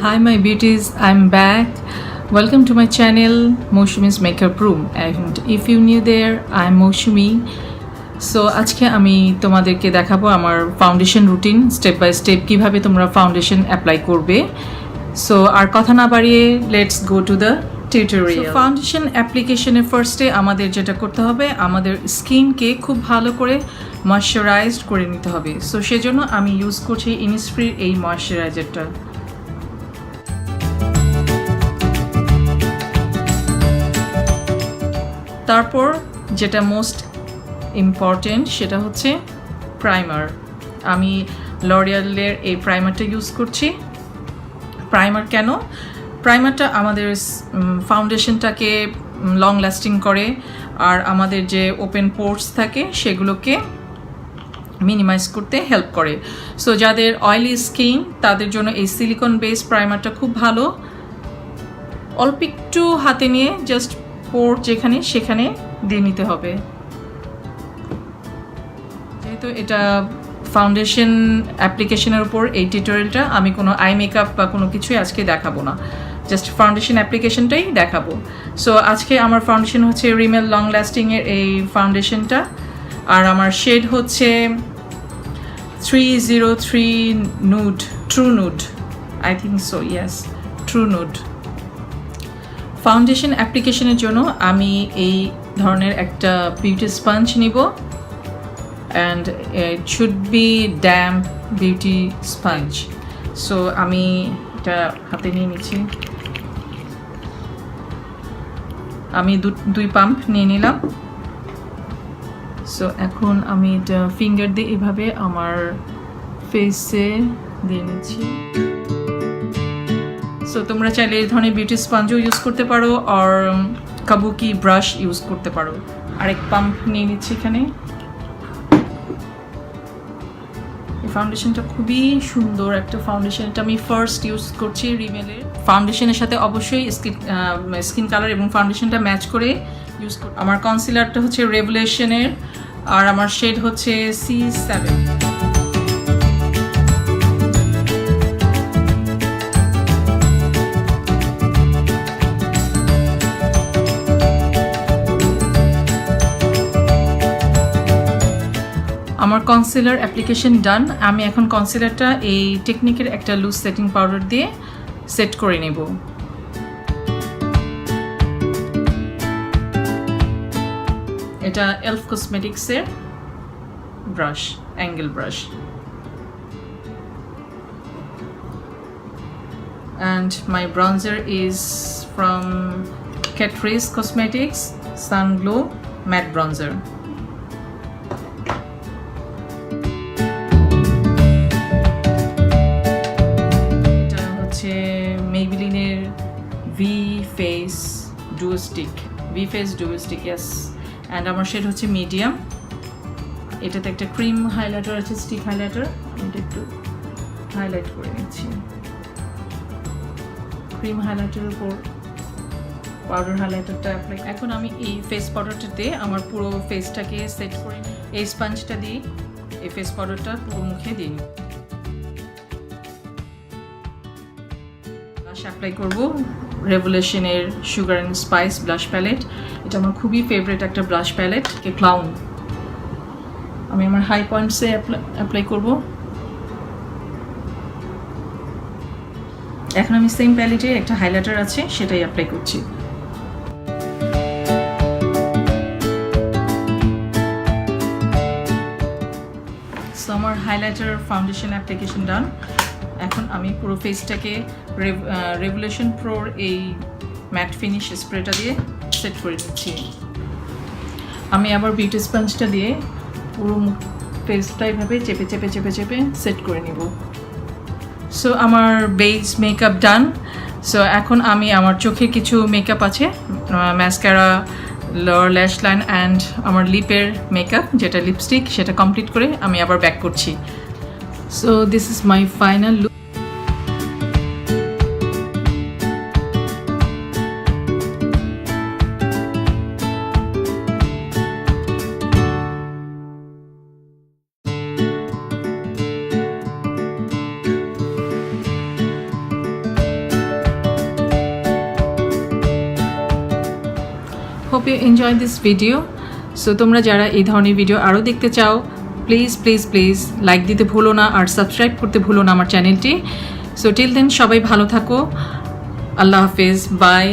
Hi my beauties, I'm back. Welcome to my channel Moushumi's Makeup Room, and if you're new there, I'm Moushumi. So আজকে আমি তোমাদেরকে দেখাবো আমার foundation routine step by step কিভাবে তোমরা foundation apply করবে। So আর কথা না বাড়িয়ে let's go to the tutorial. Foundation অ্যাপ্লিকেশনের ফার্স্টে আমাদের যেটা করতে হবে, আমাদের স্কিনকে খুব ভালো করে ময়শ্চারাইজড করে নিতে হবে। সো সেজন্য আমি ইউজ করছি ইনিসফ্রির এই ময়শ্চারাইজারটা। তারপর যেটা মোস্ট ইম্পর্টেন্ট সেটা হচ্ছে প্রাইমার। আমি লরিয়ালের এই প্রাইমারটা ইউজ করছি। প্রাইমার কেন? প্রাইমারটা আমাদের ফাউন্ডেশনটাকে লং লাস্টিং করে, আর আমাদের যে ওপেন পোর্স থাকে সেগুলোকে মিনিমাইজ করতে হেল্প করে। সো যাদের অয়েলি স্কিন তাদের জন্য এই সিলিকন বেস প্রাইমারটা খুব ভালো। অল্প একটু হাতে নিয়ে জাস্ট পোর যেখানে সেখানে দিয়ে নিতে হবে। যেহেতু এটা ফাউন্ডেশন অ্যাপ্লিকেশনের উপর এই টিউটোরিয়ালটা, আমি কোনো আই মেকআপ বা কোনো কিছুই আজকে দেখাবো না, জাস্ট ফাউন্ডেশন অ্যাপ্লিকেশনটাই দেখাবো। সো আজকে আমার ফাউন্ডেশন হচ্ছে রিমেল লং লাস্টিংয়ের এই ফাউন্ডেশনটা, আর আমার শেড হচ্ছে 303 nude, true nude, I think so, yes, true nude. Foundation অ্যাপ্লিকেশনের জন্য আমি এই ধরনের একটা বিউটি স্পঞ্জ নিব, and it should be damp beauty sponge. So আমি এটা হাতে নিয়ে নিচ্ছি। আমি দুই পাম্প নিয়ে নিলাম। সো এখন আমি এটা ফিঙ্গার দিয়ে এভাবে আমার ফেসে দিয়ে নিচ্ছি। সো তোমরা চাইলে এই ধরনের বিউটি স্পঞ্জও ইউজ করতে পারো, আর কাবুকি ব্রাশ ইউজ করতে পারো। আরেক পাম্প নিয়ে নিচ্ছি এখানে। এই ফাউন্ডেশনটা খুবই সুন্দর একটা ফাউন্ডেশন, এটা আমি ফার্স্ট ইউজ করছি রিমেলের। ফাউন্ডেশনের সাথে অবশ্যই স্কিন কালার এবং ফাউন্ডেশনটা ম্যাচ করে ইউজ করি। আমার কনসিলারটা হচ্ছে রেভলিউশনের, আর আমার শেড হচ্ছে C7। আমার কনসিলার অ্যাপ্লিকেশন ডান। আমি এখন কনসিলারটা এই টেকনিকের একটা লুজ সেটিং পাউডার দিয়ে সেট করে নেব। এটা এলফ কসমেটিক্সের brush, angle brush. And my bronzer is from Catrice Cosmetics Sun Glow Matte Bronzer. V face duo stick, yes, and আমার শেড হচ্ছে মিডিয়াম। এটাতে একটা ক্রিম হাইলাইটার আছে, স্টিক হাইলাইটার। এটা একটু হাইলাইট করে নিচ্ছি। ক্রিম হাইলাইটারের উপর পাউডার হাইলাইটারটা অ্যাপ্লাই। এখন আমি এই ফেস পাউডারটাতে আমার পুরো ফেসটাকে সেট করে এই স্পঞ্জটা দিয়ে এই ফেস পাউডারটা পুরো মুখে দিই। ব্লাশ অ্যাপ্লাই করবো রেভলিউশনের sugar and spice blush palette. এটা আমার খুবই ফেভারিট একটা ব্লাশ প্যালেট, ক্লাউন। আমি আমার হাই পয়েন্টসে অ্যাপ্লাই করব। এখন আমি সেম প্যালেটে একটা হাইলাইটার আছে সেটাই অ্যাপ্লাই করছি। সো আমার হাইলাইটার ফাউন্ডেশন অ্যাপ্লিকেশন ডান। এখন আমি পুরো ফেসটাকে রেভলিউশন প্রোর এই ম্যাট ফিনিশ স্প্রেটা দিয়ে সেট করে নিচ্ছি। আমি আবার বিউটি স্পঞ্জটা দিয়ে পুরো ফেসটা এইভাবে চেপে চেপে চেপে চেপে সেট করে নিব। সো আমার বেস মেকআপ ডান। সো এখন আমি আমার চোখে কিছু মেকআপ আছে, mascara, lower lash line and আমার লিপের মেকআপ যেটা লিপস্টিক, সেটা কমপ্লিট করে আমি আবার ব্যাক করছি। So this is my final look. Hope you enjoy this video. So তোমরা যারা এই ধরনের ভিডিও আরও দেখতে চাও প্লিজ প্লিজ প্লিজ লাইক দিতে ভুলো না আর সাবস্ক্রাইব করতে ভুলো না আমার চ্যানেলটি। সো টিল দেন সবাই ভালো থাকো, আল্লাহ হাফেজ, বাই।